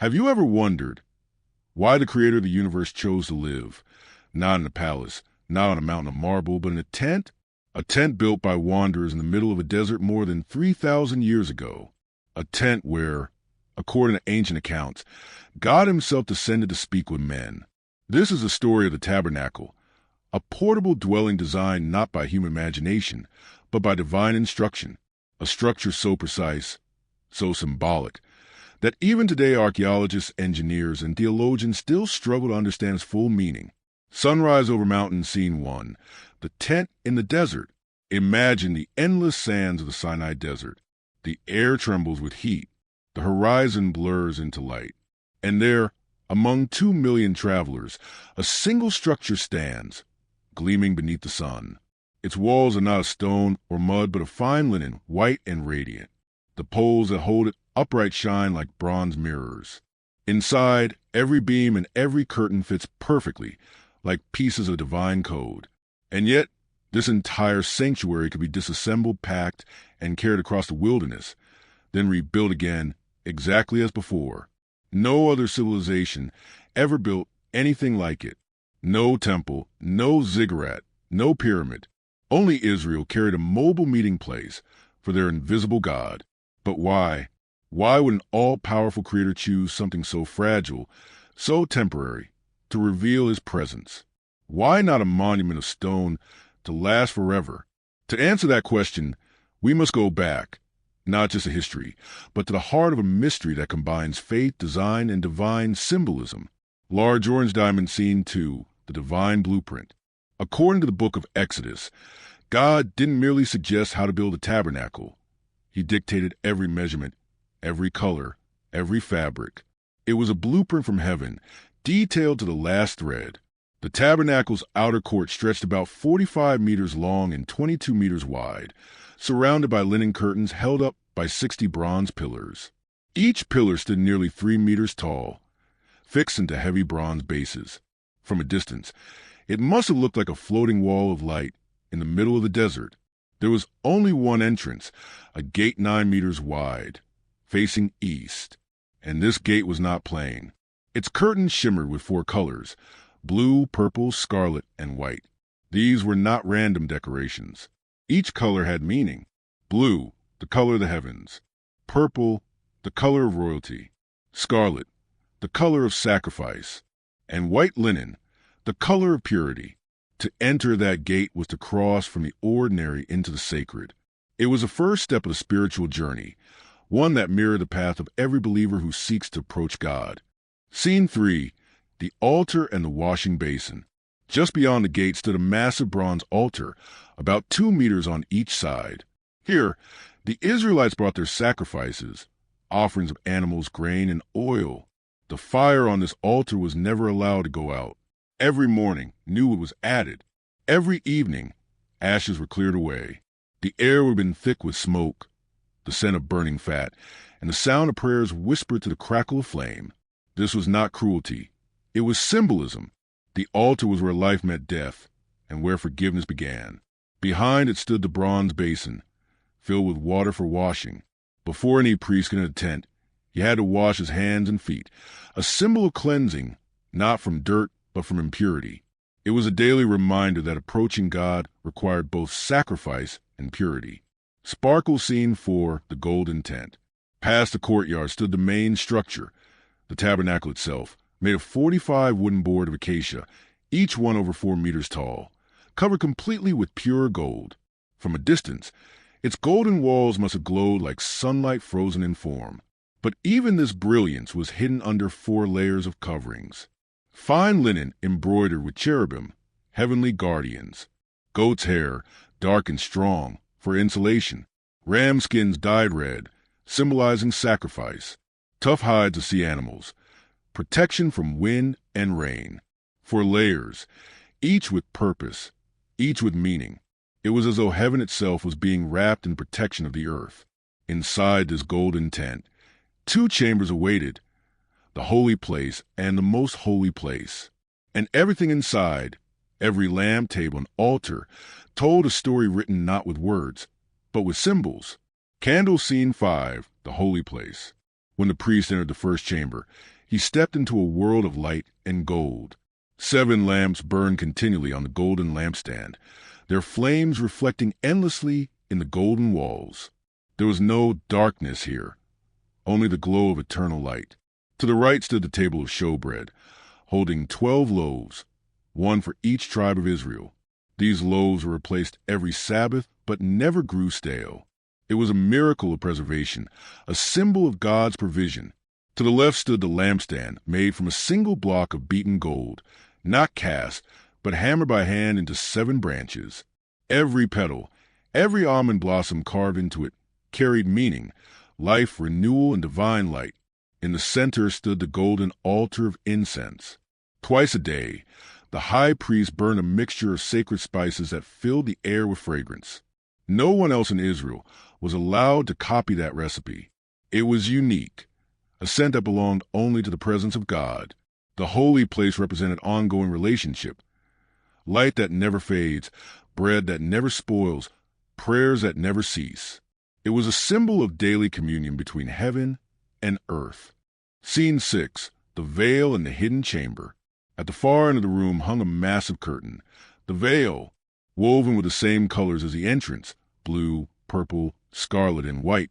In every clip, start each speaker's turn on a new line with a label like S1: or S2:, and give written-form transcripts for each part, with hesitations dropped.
S1: Have you ever wondered why the creator of the universe chose to live, not in a palace, not on a mountain of marble, but in a tent? A tent built by wanderers in the middle of a desert more than 3,000 years ago. A tent where, according to ancient accounts, God himself descended to speak with men. This is the story of the Tabernacle, a portable dwelling designed not by human imagination, but by divine instruction, a structure so precise, so symbolic, that even today archaeologists, engineers, and theologians still struggle to understand its full meaning. Sunrise over mountain, scene 1. The tent in the desert. Imagine the endless sands of the Sinai desert. The air trembles with heat. The horizon blurs into light. And there, among 2 million travelers, a single structure stands, gleaming beneath the sun. Its walls are not of stone or mud, but of fine linen, white and radiant. The poles that hold it upright shine like bronze mirrors. Inside, every beam and every curtain fits perfectly, like pieces of divine code. And yet, this entire sanctuary could be disassembled, packed, and carried across the wilderness, then rebuilt again exactly as before. No other civilization ever built anything like it. No temple, no ziggurat, no pyramid. Only Israel carried a mobile meeting place for their invisible God. But why? Why would an all-powerful creator choose something so fragile, so temporary, to reveal his presence? Why not a monument of stone to last forever? To answer that question, we must go back, not just to history, but to the heart of a mystery that combines faith, design, and divine symbolism. Large orange diamond scene 2, the divine blueprint. According to the book of Exodus, God didn't merely suggest how to build a tabernacle. He dictated every measurement, every color, every fabric. It was a blueprint from heaven, detailed to the last thread. The tabernacle's outer court stretched about 45 meters long and 22 meters wide, surrounded by linen curtains held up by 60 bronze pillars. Each pillar stood nearly 3 meters tall, fixed into heavy bronze bases. From a distance, it must have looked like a floating wall of light in the middle of the desert. There was only one entrance, a gate 9 meters wide, facing east. And this gate was not plain. Its curtains shimmered with 4 colors: blue, purple, scarlet, and white. These were not random decorations. Each color had meaning. Blue, the color of the heavens. Purple, the color of royalty. Scarlet, the color of sacrifice. And white linen, the color of purity. To enter that gate was to cross from the ordinary into the sacred. It was the first step of the spiritual journey, one that mirrored the path of every believer who seeks to approach God. Scene 3, the altar and the washing basin. Just beyond the gate stood a massive bronze altar, about 2 meters on each side. Here, the Israelites brought their sacrifices, offerings of animals, grain, and oil. The fire on this altar was never allowed to go out. Every morning, new wood was added. Every evening, ashes were cleared away. The air would have been thick with smoke, the scent of burning fat, and the sound of prayers whispered to the crackle of flame. This was not cruelty. It was symbolism. The altar was where life met death, and where forgiveness began. Behind it stood the bronze basin, filled with water for washing. Before any priest could enter the tent, he had to wash his hands and feet, a symbol of cleansing, not from dirt, but from impurity. It was a daily reminder that approaching God required both sacrifice and purity. Sparkle scene 4, the golden tent. Past the courtyard stood the main structure, the tabernacle itself, made of 45 wooden boards of acacia, each one over 4 meters tall, covered completely with pure gold. From a distance, its golden walls must have glowed like sunlight frozen in form. But even this brilliance was hidden under 4 layers of coverings. Fine linen embroidered with cherubim, heavenly guardians. Goat's hair, dark and strong, for insulation. Ram skins dyed red, symbolizing sacrifice. Tough hides of sea animals, protection from wind and rain. 4 layers, each with purpose, each with meaning. It was as though heaven itself was being wrapped in protection of the earth. Inside this golden tent, 2 chambers awaited, the holy place and the most holy place. And everything inside, every lamp, table, and altar, told a story written not with words, but with symbols. Candle scene 5, the holy place. When the priest entered the first chamber, he stepped into a world of light and gold. 7 lamps burned continually on the golden lampstand, their flames reflecting endlessly in the golden walls. There was no darkness here, only the glow of eternal light. To the right stood the Table of Showbread, holding 12 loaves, one for each tribe of Israel. These loaves were replaced every Sabbath, but never grew stale. It was a miracle of preservation, a symbol of God's provision. To the left stood the lampstand, made from a single block of beaten gold, not cast, but hammered by hand into 7 branches. Every petal, every almond blossom carved into it, carried meaning, life, renewal, and divine light. In the center stood the golden altar of incense. Twice a day, the high priest burned a mixture of sacred spices that filled the air with fragrance. No one else in Israel was allowed to copy that recipe. It was unique, a scent that belonged only to the presence of God. The holy place represented ongoing relationship, light that never fades, bread that never spoils, prayers that never cease. It was a symbol of daily communion between heaven and earth. Scene 6, the veil in the hidden chamber. At the far end of the room hung a massive curtain. The veil, woven with the same colors as the entrance, blue, purple, scarlet, and white,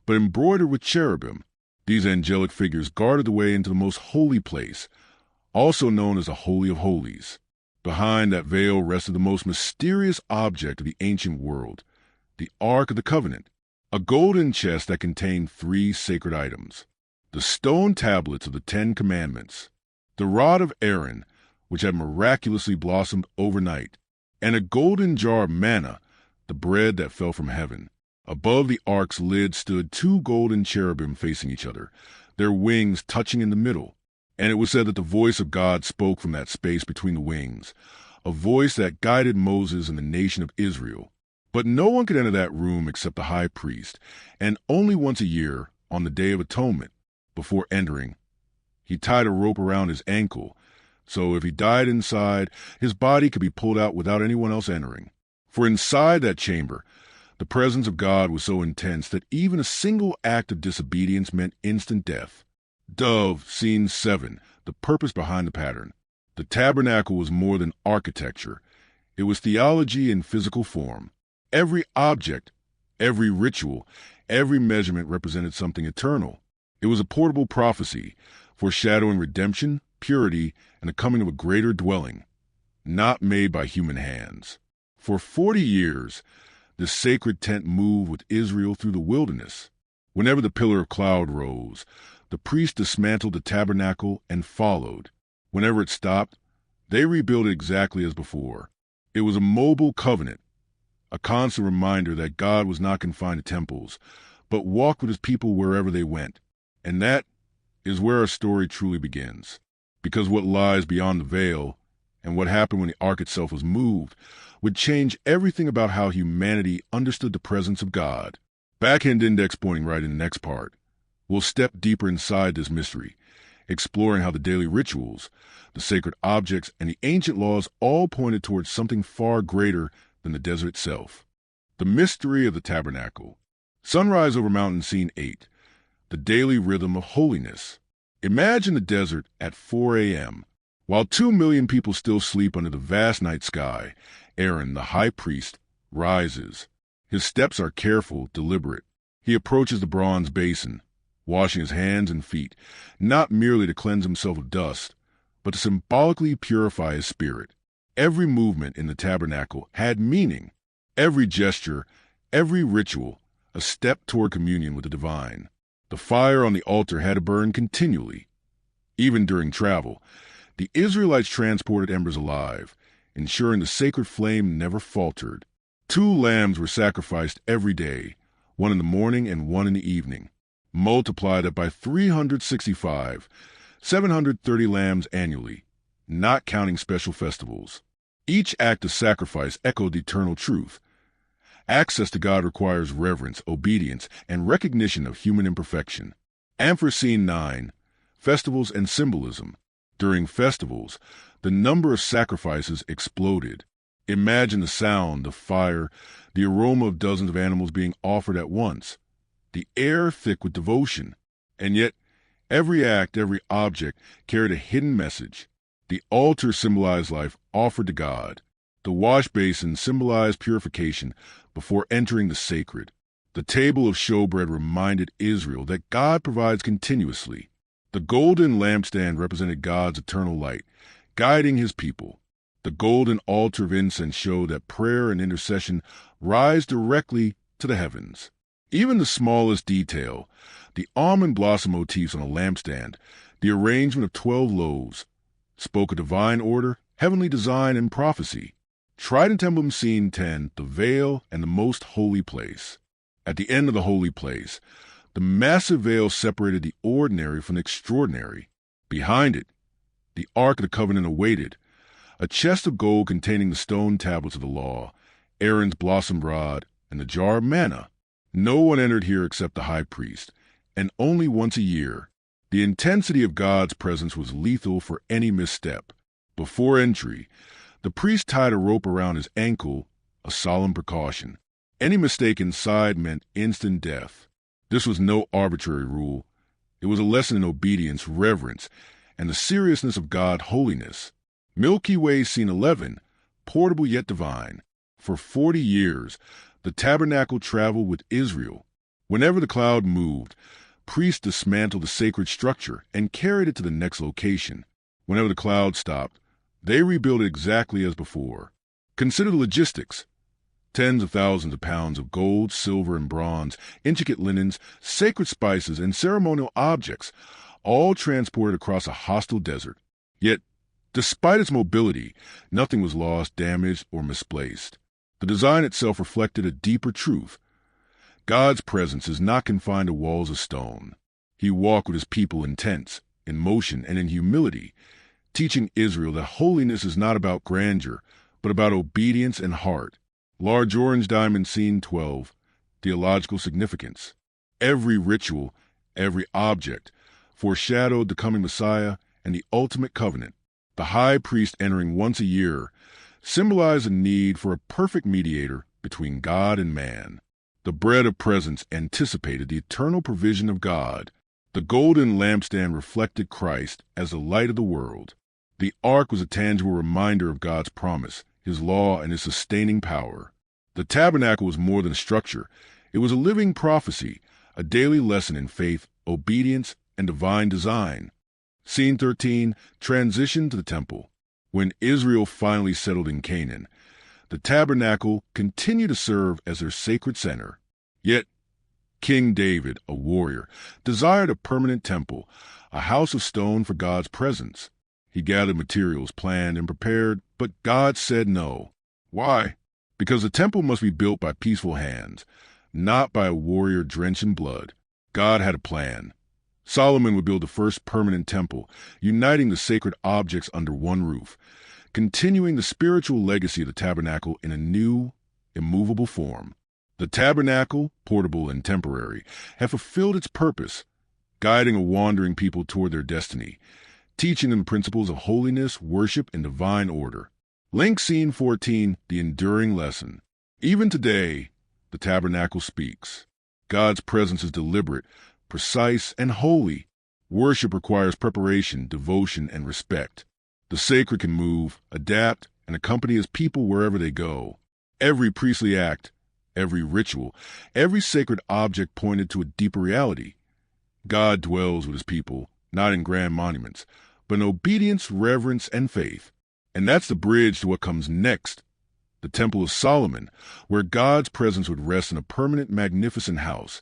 S1: but embroidered with cherubim. These angelic figures guarded the way into the most holy place, also known as the Holy of Holies. Behind that veil rested the most mysterious object of the ancient world, the Ark of the Covenant, a golden chest that contained 3 sacred items: the stone tablets of the 10 Commandments, the rod of Aaron, which had miraculously blossomed overnight, and a golden jar of manna, the bread that fell from heaven. Above the ark's lid stood 2 golden cherubim facing each other, their wings touching in the middle. And it was said that the voice of God spoke from that space between the wings, a voice that guided Moses and the nation of Israel. But no one could enter that room except the high priest, and only once a year, on the Day of Atonement. Before entering, he tied a rope around his ankle, so if he died inside, his body could be pulled out without anyone else entering. For inside that chamber, the presence of God was so intense that even a single act of disobedience meant instant death. Dove, Scene 7, the purpose behind the pattern. The tabernacle was more than architecture. It was theology in physical form. Every object, every ritual, every measurement represented something eternal. It was a portable prophecy, foreshadowing redemption, purity, and the coming of a greater dwelling, not made by human hands. For 40 years, this sacred tent moved with Israel through the wilderness. Whenever the pillar of cloud rose, the priest dismantled the tabernacle and followed. Whenever it stopped, they rebuilt it exactly as before. It was a mobile covenant, a constant reminder that God was not confined to temples, but walked with his people wherever they went. And that is where our story truly begins. Because what lies beyond the veil, and what happened when the ark itself was moved, would change everything about how humanity understood the presence of God. Backhand index pointing right in the next part. We'll step deeper inside this mystery, exploring how the daily rituals, the sacred objects, and the ancient laws all pointed towards something far greater than the desert itself. The mystery of the tabernacle. Sunrise over mountain, Scene 8. The daily rhythm of holiness. Imagine the desert at 4 a.m. While 2 million people still sleep under the vast night sky, Aaron, the high priest, rises. His steps are careful, deliberate. He approaches the bronze basin, washing his hands and feet, not merely to cleanse himself of dust, but to symbolically purify his spirit. Every movement in the tabernacle had meaning. Every gesture, every ritual, a step toward communion with the divine. The fire on the altar had to burn continually. Even during travel, the Israelites transported embers alive, ensuring the sacred flame never faltered. 2 lambs were sacrificed every day, one in the morning and one in the evening. Multiply that by 365, 730 lambs annually, not counting special festivals. Each act of sacrifice echoed the eternal truth. Access to God requires reverence, obedience, and recognition of human imperfection. And for Scene 9, festivals and symbolism. During festivals, the number of sacrifices exploded. Imagine the sound, the fire, the aroma of dozens of animals being offered at once. The air thick with devotion. And yet, every act, every object carried a hidden message. The altar symbolized life offered to God. The wash basin symbolized purification before entering the sacred. The table of showbread reminded Israel that God provides continuously. The golden lampstand represented God's eternal light, guiding his people. The golden altar of incense showed that prayer and intercession rise directly to the heavens. Even the smallest detail, the almond blossom motifs on a lampstand, the arrangement of 12 loaves, spoke a divine order, heavenly design, and prophecy. Trident Emblem Scene 10, the veil and the most holy place. At the end of the holy place, the massive veil separated the ordinary from the extraordinary. Behind it, the Ark of the Covenant awaited, a chest of gold containing the stone tablets of the law, Aaron's blossomed rod, and the jar of manna. No one entered here except the high priest, and only once a year. The intensity of God's presence was lethal for any misstep. Before entry, the priest tied a rope around his ankle, a solemn precaution. Any mistake inside meant instant death. This was no arbitrary rule. It was a lesson in obedience, reverence, and the seriousness of God's holiness. Milky Way Scene 11, portable yet divine. For 40 years, the tabernacle traveled with Israel. Whenever the cloud moved, priests dismantled the sacred structure and carried it to the next location. Whenever the cloud stopped, they rebuilt it exactly as before. Consider the logistics. Tens of thousands of pounds of gold, silver, and bronze, intricate linens, sacred spices, and ceremonial objects, all transported across a hostile desert. Yet, despite its mobility, nothing was lost, damaged, or misplaced. The design itself reflected a deeper truth. God's presence is not confined to walls of stone. He walked with his people in tents, in motion, and in humility, teaching Israel that holiness is not about grandeur, but about obedience and heart. Large orange diamond scene 12, theological significance. Every ritual, every object, foreshadowed the coming Messiah and the ultimate covenant. The high priest entering once a year symbolized the need for a perfect mediator between God and man. The bread of presence anticipated the eternal provision of God. The golden lampstand reflected Christ as the light of the world. The ark was a tangible reminder of God's promise, his law, and his sustaining power. The tabernacle was more than a structure. It was a living prophecy, a daily lesson in faith, obedience, and divine design. Scene 13, transition to the temple. When Israel finally settled in Canaan, the tabernacle continued to serve as their sacred center. Yet, King David, a warrior, desired a permanent temple, a house of stone for God's presence. He gathered materials, planned, and prepared, but God said no. Why? Because the temple must be built by peaceful hands, not by a warrior drenched in blood. God had a plan. Solomon would build the first permanent temple, uniting the sacred objects under one roof, continuing the spiritual legacy of the tabernacle in a new, immovable form. The tabernacle, portable and temporary, had fulfilled its purpose, guiding a wandering people toward their destiny, teaching them principles of holiness, worship, and divine order. Link Scene 14, the enduring lesson. Even today, the tabernacle speaks. God's presence is deliberate, precise, and holy. Worship requires preparation, devotion, and respect. The sacred can move, adapt, and accompany his people wherever they go. Every priestly act, every ritual, every sacred object pointed to a deeper reality. God dwells with his people, not in grand monuments, but in obedience, reverence, and faith. And that's the bridge to what comes next, the Temple of Solomon, where God's presence would rest in a permanent, magnificent house,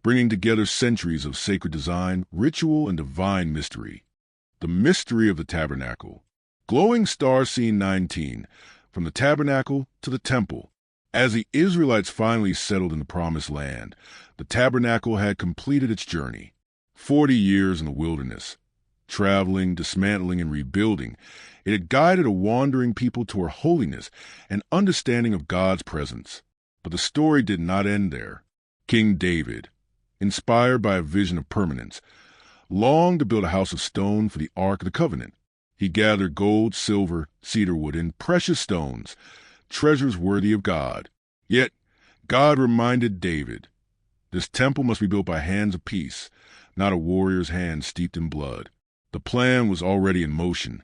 S1: bringing together centuries of sacred design, ritual, and divine mystery. The mystery of the tabernacle. Glowing star scene 19, from the tabernacle to the temple. As the Israelites finally settled in the promised land, the tabernacle had completed its journey. 40 years in the wilderness, traveling, dismantling, and rebuilding, it had guided a wandering people toward holiness and understanding of God's presence. But the story did not end there. King David, inspired by a vision of permanence, longed to build a house of stone for the Ark of the Covenant. He gathered gold, silver, cedar wood, and precious stones, treasures worthy of God. Yet, God reminded David, this temple must be built by hands of peace, not a warrior's hand steeped in blood. The plan was already in motion.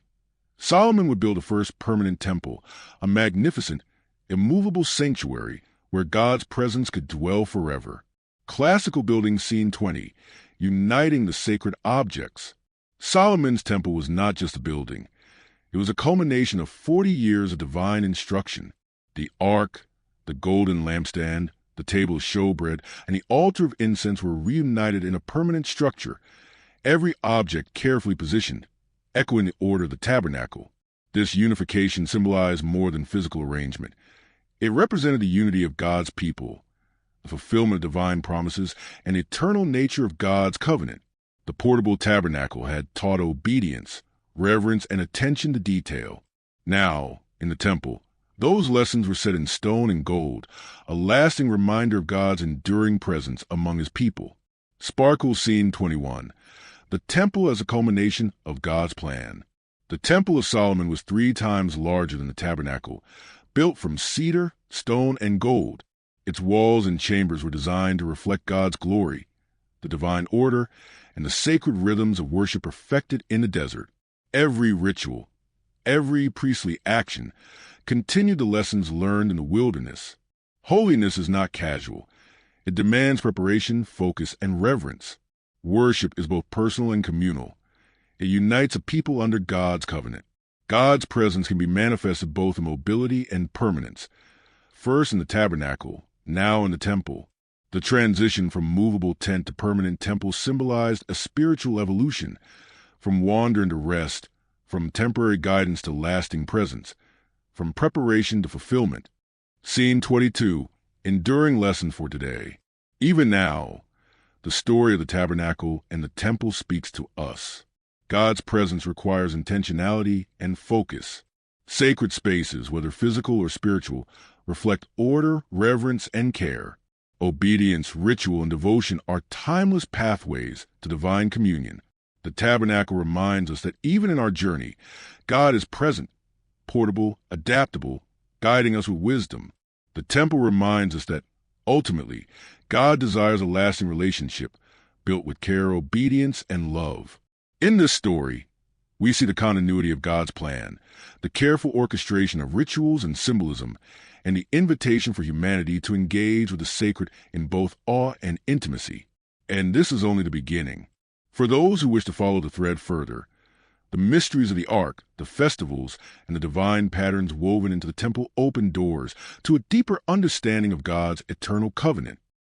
S1: Solomon would build the first permanent temple, a magnificent, immovable sanctuary where God's presence could dwell forever. Classical building scene 20, uniting the sacred objects. Solomon's temple was not just a building. It was a culmination of 40 years of divine instruction. The ark, the golden lampstand, the table of showbread, and the altar of incense were reunited in a permanent structure, every object carefully positioned, echoing the order of the tabernacle. This unification symbolized more than physical arrangement. It represented the unity of God's people, the fulfillment of divine promises, and the eternal nature of God's covenant. The portable tabernacle had taught obedience, reverence, and attention to detail. Now, in the temple, those lessons were set in stone and gold, a lasting reminder of God's enduring presence among his people. Sparkle Scene 21. The temple as a culmination of God's plan. The Temple of Solomon was 3 times larger than the tabernacle, built from cedar, stone, and gold. Its walls and chambers were designed to reflect God's glory, the divine order, and the sacred rhythms of worship perfected in the desert. Every ritual, every priestly action continued the lessons learned in the wilderness. Holiness is not casual. It demands preparation, focus, and reverence. Worship is both personal and communal. It unites a people under God's covenant. God's presence can be manifested both in mobility and permanence. First in the tabernacle, now in the temple. The transition from movable tent to permanent temple symbolized a spiritual evolution, from wandering to rest, from temporary guidance to lasting presence, from preparation to fulfillment. Scene 22, enduring lesson for today. Even now, the story of the tabernacle and the temple speaks to us. God's presence requires intentionality and focus. Sacred spaces, whether physical or spiritual, reflect order, reverence, and care. Obedience, ritual, and devotion are timeless pathways to divine communion. The tabernacle reminds us that even in our journey, God is present, portable, adaptable, guiding us with wisdom. The temple reminds us that, ultimately, God desires a lasting relationship built with care, obedience, and love. In this story, we see the continuity of God's plan, the careful orchestration of rituals and symbolism, and the invitation for humanity to engage with the sacred in both awe and intimacy. And this is only the beginning. For those who wish to follow the thread further, the mysteries of the ark, the festivals, and the divine patterns woven into the temple open doors to a deeper understanding of God's eternal covenant.